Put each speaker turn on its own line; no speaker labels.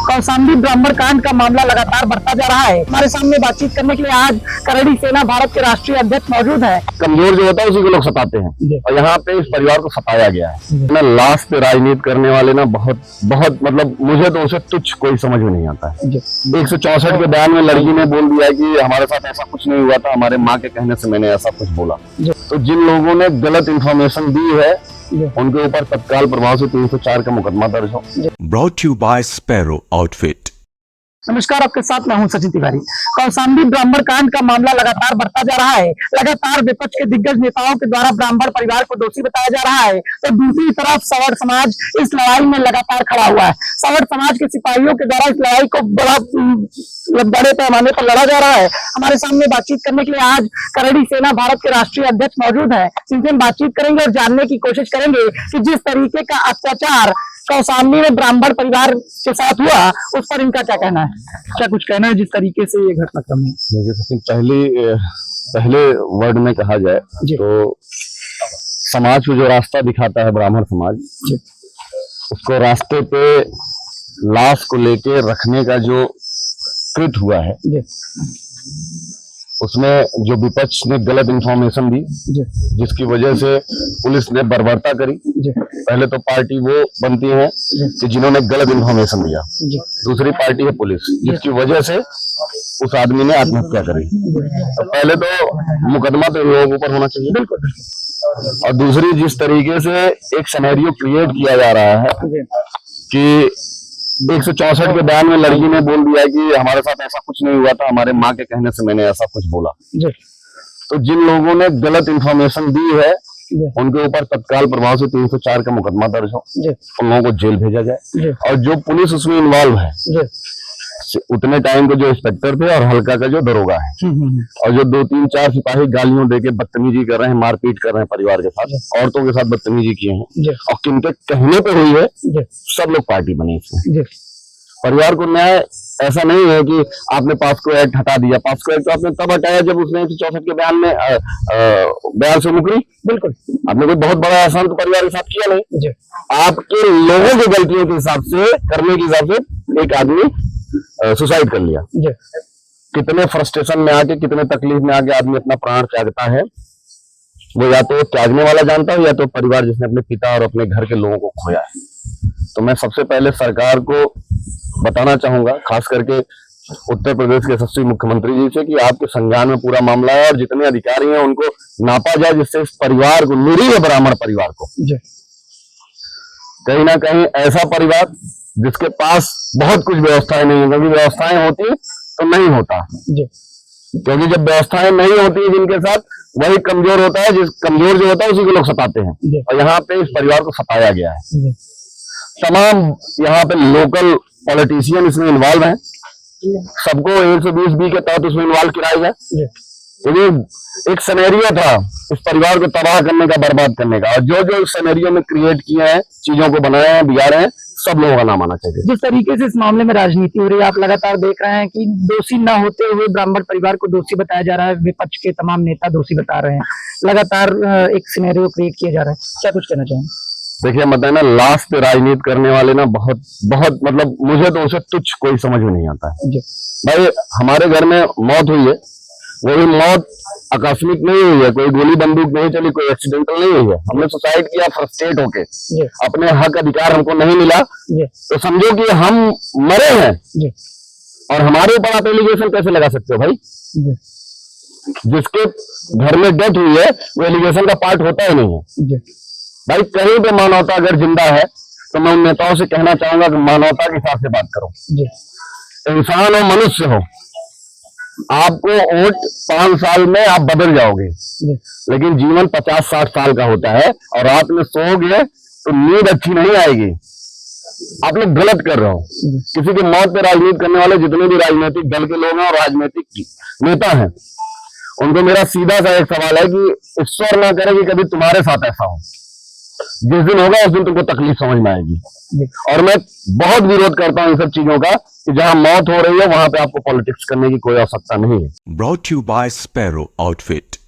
कौशाम्बी ब्राह्मण कांड का मामला लगातार बढ़ता जा रहा है। हमारे सामने बातचीत करने के लिए आज करड़ी सेना भारत के राष्ट्रीय अध्यक्ष मौजूद है।
कमजोर जो होता है उसी को लोग सताते हैं और यहाँ पे इस परिवार को सताया गया है ना। लाश पे राजनीति करने वाले ना बहुत मतलब मुझे तो उसे तुच्छ कोई समझ में नहीं आता है। 164 के बयान में लड़की ने बोल दिया कि हमारे साथ ऐसा कुछ नहीं हुआ था, हमारे माँ के कहने से मैंने ऐसा कुछ बोला। तो जिन लोगों ने गलत इंफॉर्मेशन दी है उनके ऊपर तत्काल प्रभाव से 304 का मुकदमा दर्ज हो।
Brought to you by Sparrow Outfit।
नमस्कार, आपके साथ मैं हूं सचिन तिवारी। कौशाम्बी ब्राह्मण कांड का मामला लगातार बढ़ता जा रहा है। लगातार विपक्ष के दिग्गज नेताओं के द्वारा ब्राह्मण परिवार को दोषी बताया जा रहा है, तो दूसरी तरफ सवर्ण समाज इस लड़ाई में लगातार खड़ा हुआ है। सवर्ण समाज के सिपाहियों के द्वारा इस लड़ाई को बड़े पैमाने पर लड़ा जा रहा है। हमारे सामने बातचीत करने के लिए आज करड़ी सेना भारत के राष्ट्रीय अध्यक्ष मौजूद है, जिनसे हम बातचीत करेंगे और जानने की कोशिश करेंगे कि जिस तरीके का अत्याचार कौशाम्बी में ब्राह्मण परिवार के साथ हुआ उस पर इनका क्या कहना है। क्या कुछ कहना है जिस तरीके से ये घटनाक्रम है?
देखिए सचिन, पहले वर्ड में कहा जाए तो समाज को जो रास्ता दिखाता है ब्राह्मण समाज, उसको रास्ते पे लाश को लेके रखने का जो कृत हुआ है, उसमें जो विपक्ष ने गलत इंफॉर्मेशन दी जिसकी वजह से पुलिस ने बर्बरता करी। पहले तो पार्टी वो बनती है कि जिन्होंने गलत इंफॉर्मेशन दिया, दूसरी पार्टी है पुलिस जिसकी वजह से उस आदमी ने आत्महत्या करी। तो पहले तो मुकदमा तो लोगों के ऊपर होना चाहिए, बिल्कुल। और दूसरी, जिस तरीके से एक सिनेरियो क्रिएट किया जा रहा है कि 164 के बयान में लड़की ने बोल दिया कि हमारे साथ ऐसा कुछ नहीं हुआ था, हमारे माँ के कहने से मैंने ऐसा कुछ बोला। तो जिन लोगों ने गलत इंफॉर्मेशन दी है उनके ऊपर तत्काल प्रभाव से 304 का मुकदमा दर्ज हो, उन लोगों को जेल भेजा जाए। और जो पुलिस उसमें इन्वॉल्व है, उतने टाइम के जो इंस्पेक्टर थे और हल्का का जो दरोगा है, और जो 2-3-4 सिपाही गालियों देके बदतमीजी कर रहे हैं, मारपीट कर रहे हैं परिवार के साथ, औरतों के साथ बदतमीजी किए हैं और किनके कहने पे हुई है, सब लोग पार्टी बनी इसमें। परिवार को न्याय ऐसा नहीं है कि आपने पास्को एक्ट हटा दिया। पास्को एक्ट तो आपने तब हटाया जब उसने 164 के बयान में बयान से मुकरी। बिल्कुल, आपने कोई बहुत बड़ा एहसान तो परिवार के साथ किया नहीं। आपके लोगों की गलतियों के हिसाब से, करने के हिसाब से एक आदमी सुसाइड कर लिया। कितने फ्रस्ट्रेशन में आके, कितने तकलीफ में आके आदमी अपना प्राण त्यागता है, वो या तो त्यागने वाला जानता है या तो परिवार जिसने अपने पिता और अपने घर के लोगों को खोया है। तो मैं सबसे पहले सरकार को बताना चाहूंगा, खास करके उत्तर प्रदेश के यशस्वी मुख्यमंत्री जी से, कि आपके संज्ञान में पूरा मामला है और जितने अधिकारी हैं उनको नापा जाए, जिससे इस परिवार को, निरीह ब्राह्मण परिवार को, कहीं ना कहीं ऐसा परिवार जिसके पास बहुत कुछ व्यवस्थाएं नहीं है, क्योंकि व्यवस्थाएं होती तो नहीं होता, क्योंकि जब व्यवस्थाएं नहीं होती जिनके साथ, वही कमजोर होता है, जिस कमजोर जो होता है उसी को लोग सताते हैं। और यहाँ पे इस परिवार को सताया गया है। तमाम यहाँ पे लोकल पॉलिटिशियन इसमें इन्वॉल्व हैं, सबको 120B के तहत उसमें इन्वॉल्व किया गया, क्योंकि एक सिनेरियो था इस परिवार को तबाह करने का, बर्बाद करने का, और जो जो इस सिनेरियो में क्रिएट किए हैं, चीजों को बनाए हैं, बिगाड़े हैं, सब लोगों का नाम आना चाहिए।
जिस तरीके से इस मामले में राजनीति हो रही है, आप लगातार देख रहे हैं कि दोषी न होते हुए ब्राह्मण परिवार को दोषी बताया जा रहा है, विपक्ष के तमाम नेता दोषी बता रहे हैं, लगातार एक सिनेरियो क्रिएट किया जा रहा है। क्या कुछ कहना चाहेंगे?
देखिए, मतलब ना, लाश पे राजनीति करने वाले ना बहुत मतलब मुझे तो उसे तुच्छ कोई समझ में नहीं आता है। भाई, हमारे घर में मौत हुई है, वो भी मौत आकस्मिक नहीं हुई है, कोई गोली बंदूक नहीं चली, कोई एक्सीडेंटल नहीं हुई है। हमने सुसाइड किया फ्रस्ट्रेट होके, अपने हक अधिकार हमको नहीं मिला, तो समझो कि हम मरे हैं, और हमारे ऊपर आप एलिगेशन कैसे लगा सकते हो भाई? जिसके घर में डेथ हुई है वो एलिगेशन का पार्ट होता ही नहीं है। भाई, कहीं पे मानवता अगर जिंदा है तो मैं उन नेताओं से कहना चाहूंगा कि मानवता के हिसाब से बात करो। इंसान हो, मनुष्य हो, आपको वोट 5 साल में आप बदल जाओगे, लेकिन जीवन 50-60 साल का होता है, और रात में सोओगे तो नींद अच्छी नहीं आएगी। आप लोग गलत कर रहे हो। किसी की मौत पे राजनीति करने वाले जितने भी राजनीतिक दल के लोग हैं और राजनीतिक नेता हैं, उनको मेरा सीधा सा एक सवाल है कि ईश्वर ना करे कि कभी तुम्हारे साथ ऐसा हो। जिस दिन होगा उस दिन तुमको तकलीफ समझ में आएगी। और मैं बहुत विरोध करता हूँ इन सब चीजों का, कि जहां मौत हो रही है वहां पे आपको पॉलिटिक्स करने की कोई आवश्यकता नहीं है।
Brought to you by Sparrow Outfit।